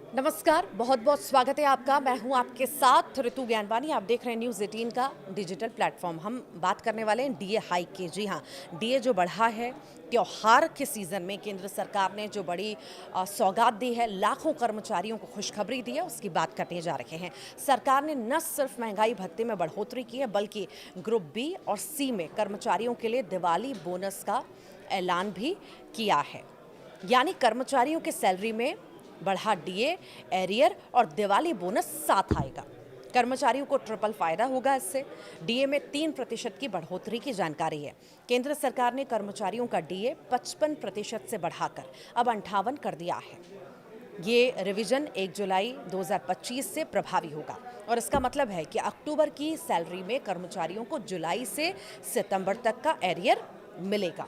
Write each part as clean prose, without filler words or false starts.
नमस्कार, बहुत बहुत स्वागत है आपका। मैं हूं आपके साथ ऋतु ज्ञानवानी। आप देख रहे हैं न्यूज़ 18 का डिजिटल प्लेटफॉर्म। हम बात करने वाले हैं डीए हाइक की। जी हाँ, डीए जो बढ़ा है त्योहार के सीज़न में केंद्र सरकार ने जो बड़ी सौगात दी है, लाखों कर्मचारियों को खुशखबरी दी है, उसकी बात करने जा रहे हैं। सरकार ने न सिर्फ महंगाई भत्ते में बढ़ोतरी की है, बल्कि ग्रुप बी और सी में कर्मचारियों के लिए दिवाली बोनस का ऐलान भी किया है। यानी कर्मचारियों की सैलरी में बढ़ा डीए, एरियर और दिवाली बोनस साथ आएगा। कर्मचारियों को ट्रिपल फायदा होगा इससे। डीए में 3% की बढ़ोतरी की जानकारी है। केंद्र सरकार ने कर्मचारियों का डीए 55% से बढ़ाकर अब 58 कर दिया है। ये रिवीजन 1 जुलाई 2025 से प्रभावी होगा और इसका मतलब है कि अक्टूबर की सैलरी में कर्मचारियों को जुलाई से सितंबर तक का एरियर मिलेगा।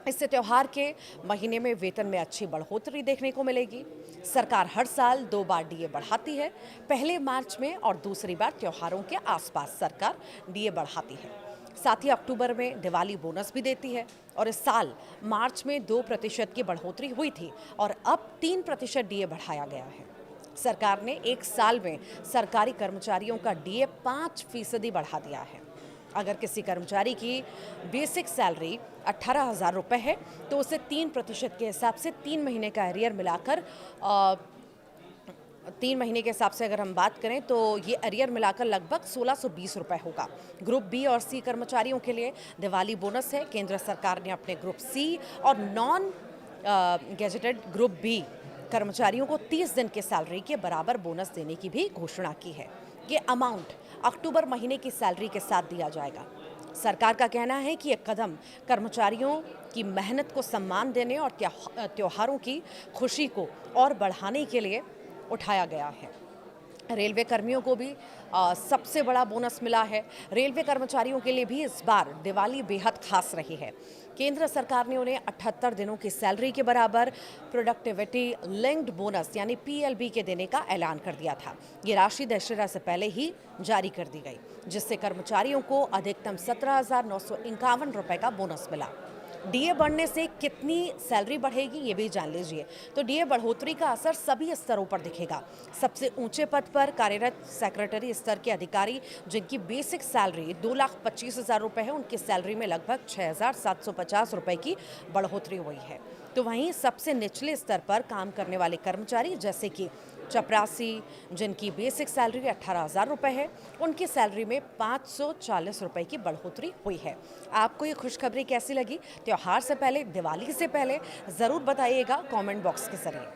इससे त्योहार के महीने में वेतन में अच्छी बढ़ोतरी देखने को मिलेगी। सरकार हर साल 2 बार डीए बढ़ाती है, पहले मार्च में और दूसरी बार त्योहारों के आसपास सरकार डीए बढ़ाती है। साथ ही अक्टूबर में दिवाली बोनस भी देती है और इस साल मार्च में 2% की बढ़ोतरी हुई थी और अब 3% डीए बढ़ाया गया है। सरकार ने एक साल में सरकारी कर्मचारियों का डीए 5% बढ़ा दिया है। अगर किसी कर्मचारी की बेसिक सैलरी 18,000 रुपये है तो उसे 3% के हिसाब से 3 महीने का एरियर मिलाकर 3 महीने के हिसाब से अगर हम बात करें तो ये एरियर मिलाकर लगभग 1620 रुपये होगा। ग्रुप बी और सी कर्मचारियों के लिए दिवाली बोनस है। केंद्र सरकार ने अपने ग्रुप सी और नॉन गेजेटेड ग्रुप बी कर्मचारियों को 30 दिन के सैलरी के बराबर बोनस देने की भी घोषणा की है। ये अमाउंट अक्टूबर महीने की सैलरी के साथ दिया जाएगा। सरकार का कहना है कि यह कदम कर्मचारियों की मेहनत को सम्मान देने और त्योहारों की खुशी को और बढ़ाने के लिए उठाया गया है। रेलवे कर्मियों को भी सबसे बड़ा बोनस मिला है। रेलवे कर्मचारियों के लिए भी इस बार दिवाली बेहद खास रही है। केंद्र सरकार ने उन्हें 78 दिनों की सैलरी के बराबर प्रोडक्टिविटी लिंक्ड बोनस यानी पीएलबी के देने का ऐलान कर दिया था। ये राशि दशहरा से पहले ही जारी कर दी गई, जिससे कर्मचारियों को अधिकतम 17,951 रुपये का बोनस मिला। डीए बढ़ने से कितनी सैलरी बढ़ेगी ये भी जान लीजिए। तो डीए बढ़ोतरी का असर सभी स्तरों पर दिखेगा। सबसे ऊंचे पद पर कार्यरत सेक्रेटरी स्तर के अधिकारी जिनकी बेसिक सैलरी 2,25,000 रुपये है, उनकी सैलरी में लगभग 6,750 रुपये की बढ़ोतरी हुई है। तो वहीं सबसे निचले स्तर पर काम करने वाले कर्मचारी जैसे कि चपरासी जिनकी बेसिक सैलरी 18,000 रुपये है, उनकी सैलरी में 540 रुपये की बढ़ोतरी हुई है। आपको ये खुशखबरी कैसी लगी? त्योहार से पहले, दिवाली से पहले ज़रूर बताइएगा कमेंट बॉक्स के जरिए।